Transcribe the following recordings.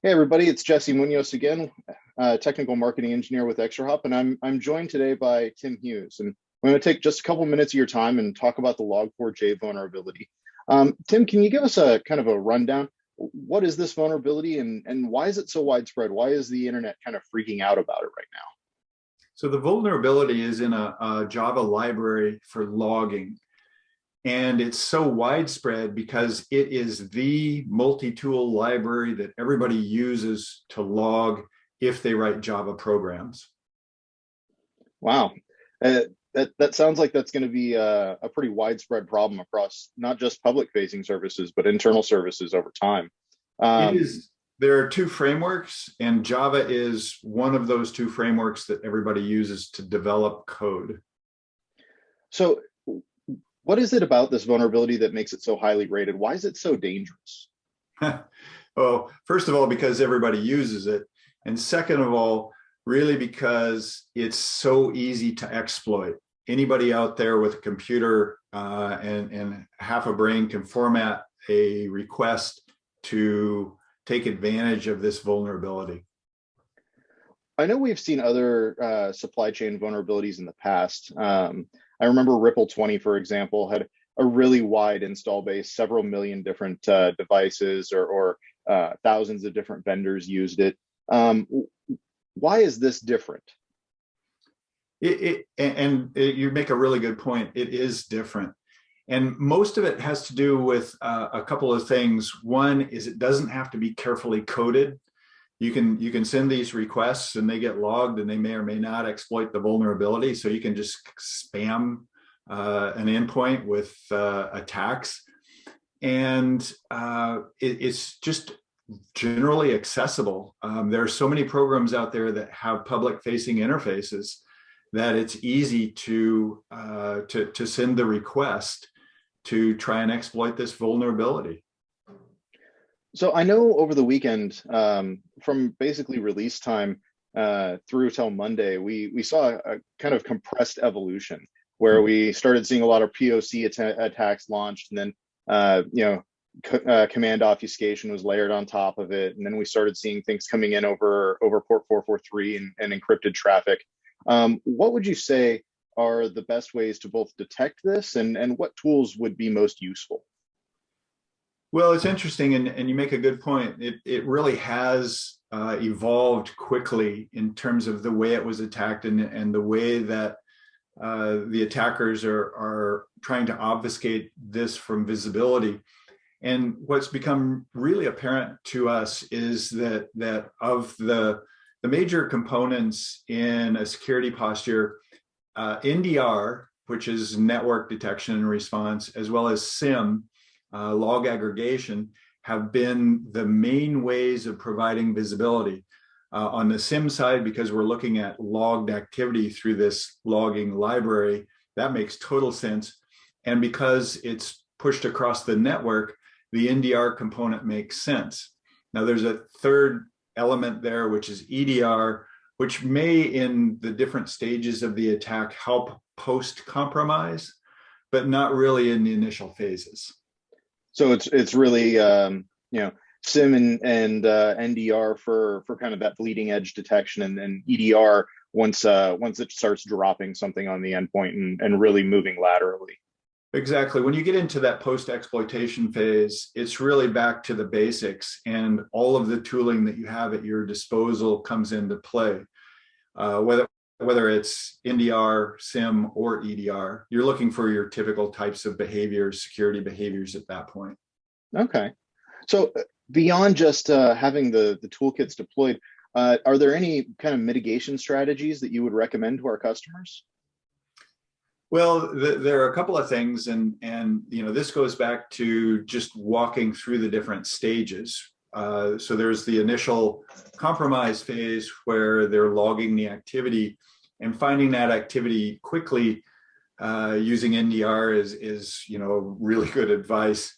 Hey everybody, it's Jesse Munos again, technical marketing engineer with ExtraHop, and I'm joined today by Tim Hughes. And I'm going to take just a couple minutes of your time and talk about the Log4j vulnerability. Tim, can you give us a kind of a rundown? What is this vulnerability and why is it so widespread? Why is the internet kind of freaking out about it right now? So the vulnerability is in a Java library for logging. And it's so widespread because it is the multi-tool library that everybody uses to log if they write Java programs. Wow. That sounds like that's going to be a pretty widespread problem across not just public facing services, but internal services over time. It Um, is, there are two frameworks, and Java is one of those two frameworks that everybody uses to develop code. so what is it about this vulnerability that makes it so highly rated? Why is it so dangerous? Well, first of all, because everybody uses it. And second of all, really because it's so easy to exploit. Anybody out there with a computer and half a brain can format a request to take advantage of this vulnerability. I know we've seen other supply chain vulnerabilities in the past. I remember Ripple 20, for example, had a really wide install base, several million different devices or thousands of different vendors used it. Um, why is this different? You make a really good point. It is different. And most of it has to do with a couple of things. One is it doesn't have to be carefully coded. You can send these requests and they get logged and they may or may not exploit the vulnerability. So you can just spam an endpoint with attacks. And it's just generally accessible. There are so many programs out there that have public facing interfaces that it's easy to send the request to try and exploit this vulnerability. So I know over the weekend, from basically release time through till Monday, we saw a kind of compressed evolution where we started seeing a lot of POC attacks launched, and then command obfuscation was layered on top of it, and then we started seeing things coming in over port 443 and encrypted traffic. What would you say are the best ways to both detect this, and what tools would be most useful? Well, it's interesting, and you make a good point. It really has evolved quickly in terms of the way it was attacked and the way that the attackers are trying to obfuscate this from visibility. And what's become really apparent to us is that of the major components in a security posture, NDR, which is network detection and response, as well as SIM, log aggregation, have been the main ways of providing visibility. On the SIM side, because we're looking at logged activity through this logging library, that makes total sense. And because it's pushed across the network, the NDR component makes sense. Now, there's a third element there, which is EDR, which may, in the different stages of the attack, help post-compromise, but not really in the initial phases. So it's really SIM and NDR for kind of that bleeding edge detection, and EDR once it starts dropping something on the endpoint and really moving laterally. Exactly. When you get into that post-exploitation phase, it's really back to the basics, and all of the tooling that you have at your disposal comes into play. Whether it's NDR, SIM, or EDR, you're looking for your typical types of behaviors, security behaviors at that point. Okay. So beyond just having the toolkits deployed, are there any kind of mitigation strategies that you would recommend to our customers? Well, there are a couple of things, and this goes back to just walking through the different stages. So there's the initial compromise phase where they're logging the activity and finding that activity quickly using NDR is really good advice.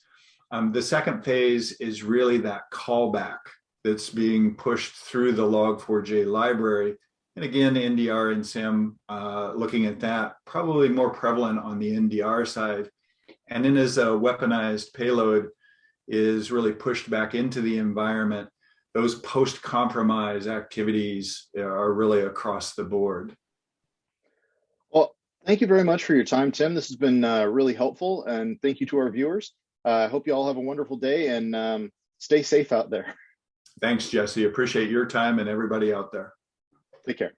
The second phase is really that callback that's being pushed through the Log4j library. And again, NDR and SIM, looking at that, probably more prevalent on the NDR side. And then as a weaponized payload is really pushed back into the environment, those post-compromise activities are really across the board. Well, thank you very much for your time, Tim. This has been really helpful, and thank you to our viewers. I hope you all have a wonderful day, and stay safe out there. Thanks, Jesse. Appreciate your time and everybody out there. Take care.